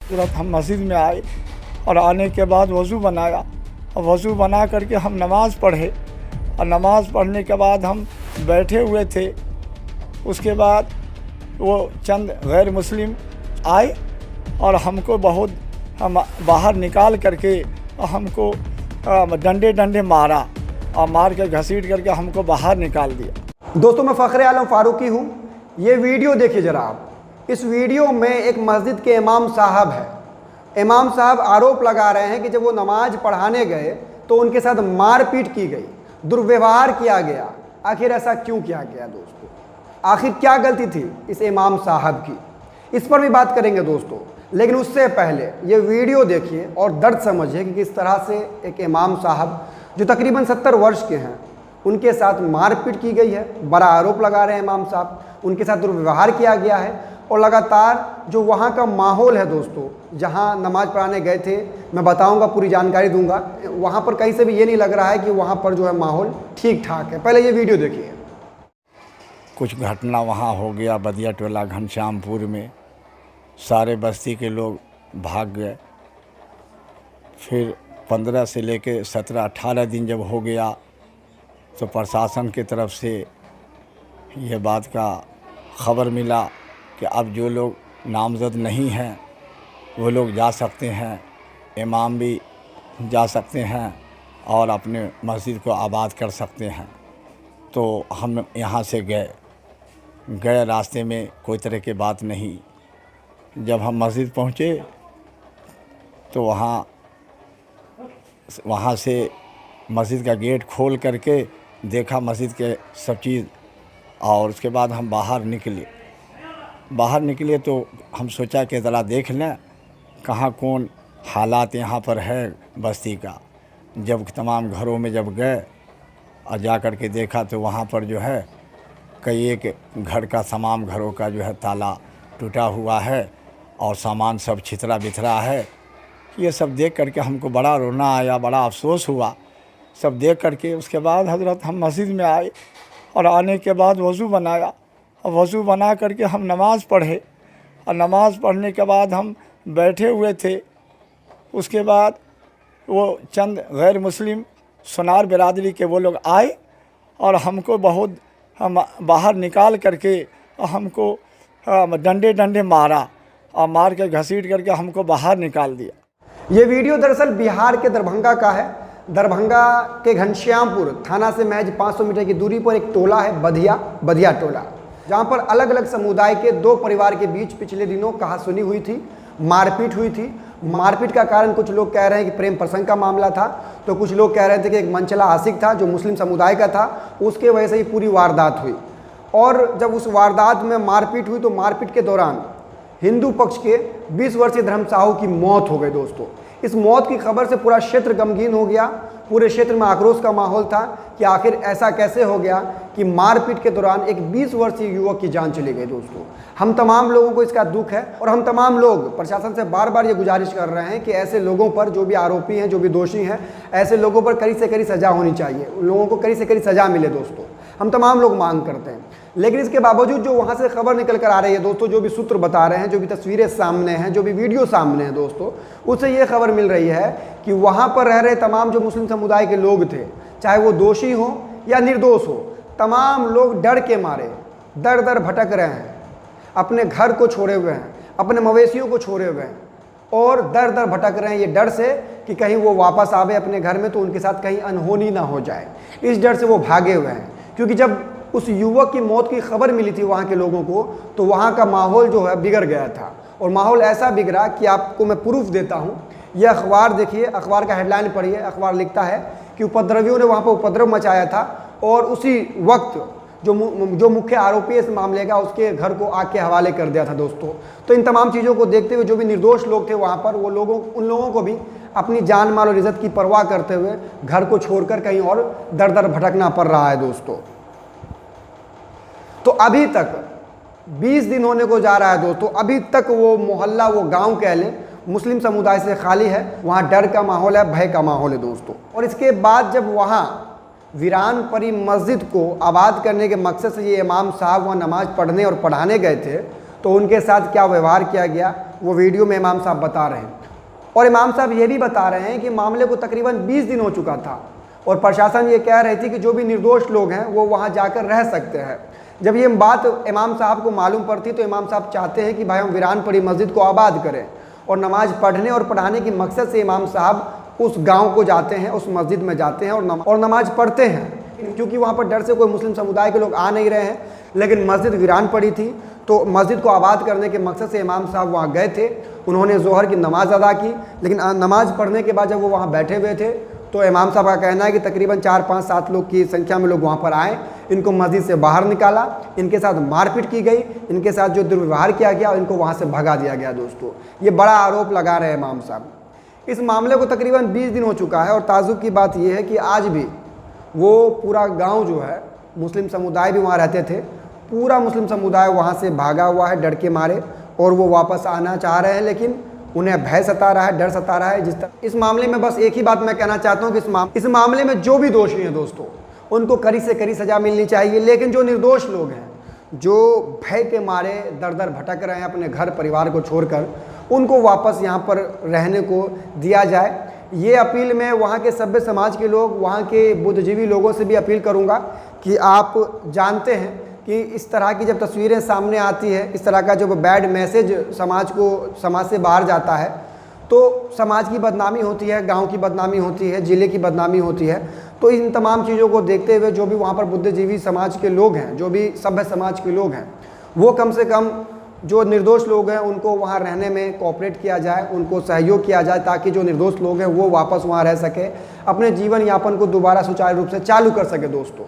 तुरंत हम मस्जिद में आए और आने के बाद वज़ू बनाया और वज़ू बना करके हम नमाज़ पढ़े और नमाज़ पढ़ने के बाद हम बैठे हुए थे। उसके बाद वो चंद गैर मुस्लिम आए और हमको बहुत बाहर निकाल करके हमको डंडे डंडे मारा और मार के घसीट करके हमको बाहर निकाल दिया। दोस्तों, मैं फ़ख्र आलम फ़ारूकी हूँ। ये वीडियो देखिए ज़रा आप। इस वीडियो में एक मस्जिद के इमाम साहब है। इमाम साहब आरोप लगा रहे हैं कि जब वो नमाज पढ़ाने गए तो उनके साथ मारपीट की गई, दुर्व्यवहार किया गया। आखिर ऐसा क्यों किया गया दोस्तों? आखिर क्या गलती थी इस इमाम साहब की? इस पर भी बात करेंगे दोस्तों, लेकिन उससे पहले ये वीडियो देखिए और दर्द समझिए कि किस तरह से एक इमाम साहब जो तकरीबन 70 वर्ष के हैं, उनके साथ मारपीट की गई है। बड़ा आरोप लगा रहे हैं इमाम साहब, उनके साथ दुर्व्यवहार किया गया है। और लगातार जो वहाँ का माहौल है दोस्तों, जहाँ नमाज़ पढ़ाने गए थे, मैं बताऊँगा, पूरी जानकारी दूँगा। वहाँ पर कहीं से भी ये नहीं लग रहा है कि वहाँ पर जो है माहौल ठीक ठाक है। पहले ये वीडियो देखिए। कुछ घटना वहाँ हो गया बदिया टोला घनश्यामपुर में, सारे बस्ती के लोग भाग गए। फिर 15 से लेके 17-18 दिन जब हो गया तो प्रशासन की तरफ से ये बात का ख़बर मिला कि अब जो लोग नामज़द नहीं हैं वो लोग जा सकते हैं, इमाम भी जा सकते हैं और अपने मस्जिद को आबाद कर सकते हैं। तो हम यहाँ से गए रास्ते में कोई तरह की बात नहीं। जब हम मस्जिद पहुँचे तो वहाँ से मस्जिद का गेट खोल करके देखा मस्जिद के सब चीज़, और उसके बाद हम बाहर निकले तो हम सोचा कि ज़रा देख लें कहाँ कौन हालात यहाँ पर है बस्ती का। जब तमाम घरों में जब गए और जा कर के देखा तो वहाँ पर जो है कई एक घर का तमाम घरों का जो है ताला टूटा हुआ है और सामान सब छितरा बिथरा है। ये सब देख करके हमको बड़ा रोना आया, बड़ा अफसोस हुआ सब देख करके। उसके बाद हज़रत हम मस्जिद में आए और आने के बाद वज़ू बनाया और वज़ू बना करके हम नमाज़ पढ़े और नमाज़ पढ़ने के बाद हम बैठे हुए थे। उसके बाद वो चंद गैर मुस्लिम सुनार बिरादरी के वो लोग आए और हमको बहुत बाहर निकाल करके हमको डंडे डंडे मारा और मार के घसीट करके हमको बाहर निकाल दिया। ये वीडियो दरअसल बिहार के दरभंगा का है। दरभंगा के घनश्यामपुर थाना से महज 500 मीटर की दूरी पर एक टोला है, बदिया टोला, जहाँ पर अलग अलग समुदाय के 2 परिवार के बीच पिछले दिनों कहासुनी हुई थी, मारपीट हुई थी। मारपीट का कारण कुछ लोग कह रहे हैं कि प्रेम प्रसंग का मामला था, तो कुछ लोग कह रहे थे कि एक मनचला आशिक था जो मुस्लिम समुदाय का था, उसके वजह से ही पूरी वारदात हुई। और जब उस वारदात में मारपीट हुई तो मारपीट के दौरान हिंदू पक्ष के 20 वर्षीय धर्म साहू की मौत हो गई दोस्तों। इस मौत की खबर से पूरा क्षेत्र गमगीन हो गया। पूरे क्षेत्र में आक्रोश का माहौल था कि आखिर ऐसा कैसे हो गया कि मारपीट के दौरान एक 20 वर्षीय युवक की जान चली गई दोस्तों। हम तमाम लोगों को इसका दुख है और हम तमाम लोग प्रशासन से बार बार ये गुजारिश कर रहे हैं कि ऐसे लोगों पर, जो भी आरोपी हैं, जो भी दोषी हैं, ऐसे लोगों पर कड़ी से कड़ी सज़ा होनी चाहिए। उन लोगों को कड़ी से कड़ी सज़ा मिले दोस्तों, हम तमाम लोग मांग करते हैं। लेकिन इसके बावजूद जो वहाँ से खबर निकल कर आ रही है दोस्तों, जो भी सूत्र बता रहे हैं, जो भी तस्वीरें सामने हैं, जो भी वीडियो सामने हैं दोस्तों, उससे ये खबर मिल रही है कि वहाँ पर रह रहे तमाम जो मुस्लिम समुदाय के लोग थे, चाहे वो दोषी हो या निर्दोष हो, तमाम लोग डर के मारे दर दर भटक रहे हैं, अपने घर को छोड़े हुए हैं, अपने मवेशियों को छोड़े हुए हैं और दर दर भटक रहे हैं ये डर से कि कहीं वो वापस आवे अपने घर में तो उनके साथ कहीं अनहोनी ना हो जाए। इस डर से वो भागे हुए हैं, क्योंकि जब उस युवक की मौत की खबर मिली थी वहाँ के लोगों को, तो वहाँ का माहौल जो है बिगड़ गया था। और माहौल ऐसा बिगड़ा कि आपको मैं प्रूफ देता हूँ। यह अखबार देखिए, अखबार का हेडलाइन पढ़िए। अखबार लिखता है कि उपद्रवियों ने वहाँ पर उपद्रव मचाया था और उसी वक्त जो मुख्य आरोपी इस मामले का, उसके घर को आग के हवाले कर दिया था दोस्तों। तो इन तमाम चीज़ों को देखते हुए जो भी निर्दोष लोग थे वहाँ पर, वो उन लोगों को भी अपनी जान माल और इज़्ज़त की परवाह करते हुए घर को छोड़कर कहीं और दर दर भटकना पड़ रहा है दोस्तों। तो अभी तक 20 दिन होने को जा रहा है दोस्तों, अभी तक वो मोहल्ला, वो गांव कह लें, मुस्लिम समुदाय से खाली है। वहाँ डर का माहौल है, भय का माहौल है दोस्तों। और इसके बाद जब वहाँ वीरान परी मस्जिद को आबाद करने के मकसद से ये इमाम साहब वहाँ नमाज़ पढ़ने और पढ़ाने गए थे, तो उनके साथ क्या व्यवहार किया गया वो वीडियो में इमाम साहब बता रहे हैं। और इमाम साहब ये भी बता रहे हैं कि मामले को तकरीबन 20 दिन हो चुका था और प्रशासन ये कह रही थी कि जो भी निर्दोष लोग हैं वो वहाँ जाकर रह सकते हैं। जब ये बात इमाम साहब को मालूम पड़ती तो इमाम साहब चाहते हैं कि भाई हम वीरान पड़ी मस्जिद को आबाद करें, और नमाज पढ़ने और पढ़ाने की मकसद से इमाम साहब उस गांव को जाते हैं, उस मस्जिद में जाते हैं और नमाज पढ़ते हैं। क्योंकि वहाँ पर डर से कोई मुस्लिम समुदाय के लोग आ नहीं रहे हैं, लेकिन मस्जिद वीरान पड़ी थी, तो मस्जिद को आबाद करने के मकसद से इमाम साहब वहाँ गए थे। उन्होंने ज़ोहर की नमाज़ अदा की, लेकिन नमाज़ पढ़ने के बाद जब वो वहाँ बैठे हुए थे तो इमाम साहब का कहना है कि तकरीबन 4, 5, 7 लोग की संख्या में लोग वहाँ पर आए, इनको मस्जिद से बाहर निकाला, इनके साथ मारपीट की गई, इनके साथ जो दुर्व्यवहार किया गया और इनको वहाँ से भगा दिया गया। दोस्तों, ये बड़ा आरोप लगा रहे हैं इमाम साहब। इस मामले को तकरीबन 20 दिन हो चुका है और ताजुब की बात यह है कि आज भी वो पूरा गाँव जो है, मुस्लिम समुदाय भी वहाँ रहते थे, पूरा मुस्लिम समुदाय वहाँ से भागा हुआ है डर के मारे, और वो वापस आना चाह रहे हैं, लेकिन उन्हें भय सता रहा है, डर सता रहा है। जिस तरह इस मामले में बस एक ही बात मैं कहना चाहता हूँ कि इस मामले में जो भी दोषी हैं दोस्तों, उनको कड़ी से कड़ी सज़ा मिलनी चाहिए। लेकिन जो निर्दोष लोग हैं, जो भय के मारे दर दर भटक रहे हैं अपने घर परिवार को छोड़कर, उनको वापस यहाँ पर रहने को दिया जाए। ये अपील मैं वहाँ के सभ्य समाज के लोग, वहाँ के बुद्धिजीवी लोगों से भी अपील करूँगा कि आप जानते हैं कि इस तरह की जब तस्वीरें सामने आती है, इस तरह का जो बैड मैसेज समाज से बाहर जाता है, तो समाज की बदनामी होती है, गांव की बदनामी होती है, ज़िले की बदनामी होती है। तो इन तमाम चीज़ों को देखते हुए जो भी वहाँ पर बुद्धिजीवी समाज के लोग हैं, जो भी सभ्य समाज के लोग हैं, वो कम से कम जो निर्दोष लोग हैं उनको वहाँ रहने में कोऑपरेट किया जाए, उनको सहयोग किया जाए, ताकि जो निर्दोष लोग हैं वो वापस वहाँ रह सके, अपने जीवन यापन को दोबारा सुचारू रूप से चालू कर सके। दोस्तों,